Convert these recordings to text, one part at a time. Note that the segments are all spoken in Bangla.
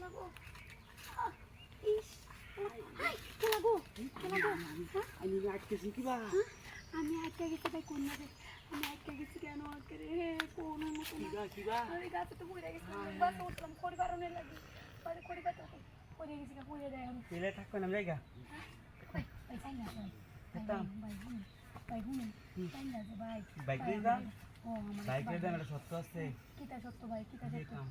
লাগো ইস আই লাগো লাগো আমি আটকেছি কি বা আমি আটকে গেছি ভাই কোন লাগে আমি আটকে গেছি কেন আটকে রে কোন মতো কি বা আমি গাছে তো পড়ে গেছি বাস উঠলাম খড়ি বারণে লাগে পরে খড়ি পাতা পড়ে গেছি কা পড়ে যায় আমি তেলে থাকবে না জায়গা ভাই ভাই চাই না ভাই ভাই হুন চাই না যে ভাই বাইক দিয়ে দাও ও আমার বাইক দিয়ে দাও এটা সত্য আছে কিটা সত্য ভাই কিটা সত্য কাম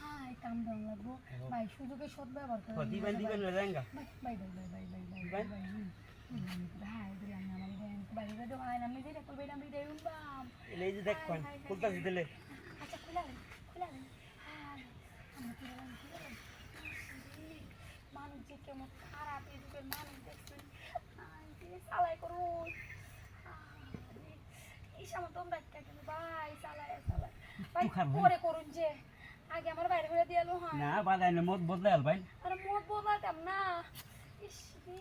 হাই কাম দাও লাগবো ভাই সুযোগে সৎ ব্যবহার করে দিবেন দিবেন না জায়গা ভাই ভাই দিলাম না আমার ব্যাংক বাইরে তো ভাই আমি যেটা করবে আমি দেউন বাম এই যে দেখ কোন খুলতাছি দিলে আচ্ছা খুলালেন হাই আমি কি বললাম মানুষ যে কেমন খারাপ এই যুগের মানুষ দেখছেন চালাই করুন এই সময় তোমরা একটা কিন্তু ভাই চালাই ভাই পরে করুন যে আগে আমার বাইরে করে দিয়ে এলো হ্যাঁ না বাদাই না মত বদলাই আল ভাই আরে মত বদলাতাম না ইস রে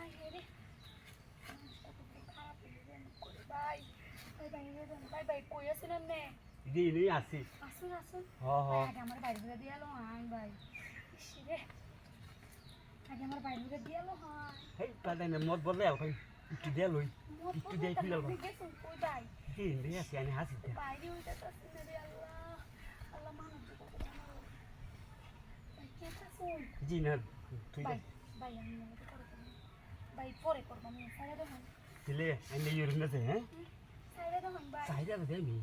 আই রে খারাপ ভাই ভাই কই আছেন আপনি দিই আসি আসুন হ হ আগে আমার বাইরে করে দিয়ে এলো হ্যাঁ ভাই ইস রে আগে আমার বাইরে করে দিয়ে এলো হ্যাঁ এই বাদাই না মত বদলাই আল ভাই একটু দে লই একটু দেই ফিলাল ভাই গেছুন কই ভাই দিই আসি আমি হাসি বাইরে হইতা আছে না রে আল্লাহ আল্লাহ মানুষ ভাই কে আছেন জি না তুই ভাই ভাই আমি মনে করে ভাই পরে করব আমি সাইডে দেখুন দিলে আমি ইউরিন আছে হ্যাঁ সাইডে দেখুন ভাই সাইডে দে মি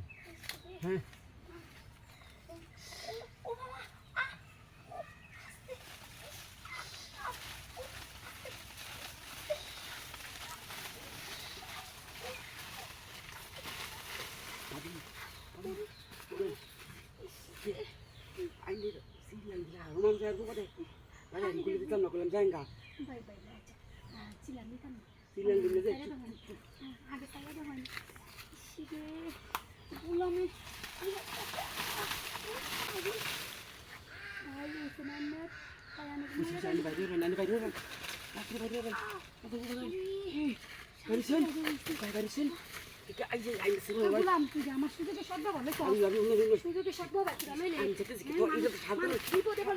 হ্যাঁ ও বাবা anh đi xin lần nào nó mang ra cũng có đây nó là đi tâm nó làm danh cả ভাই আচ্ছা ছিলাম দিতাম xin lần đi সাইডে lên দেখুন আগে সাইডে দেখুন শিগে বললামে ভাই এসে না ভাই আমি anh phải đưa rồi anh phải đưa rồi Bari sen anh xin rồi বললাম তুই আমার সুযোগে সব ব্যবহার anh সুযোগে সব ব্যবহার anh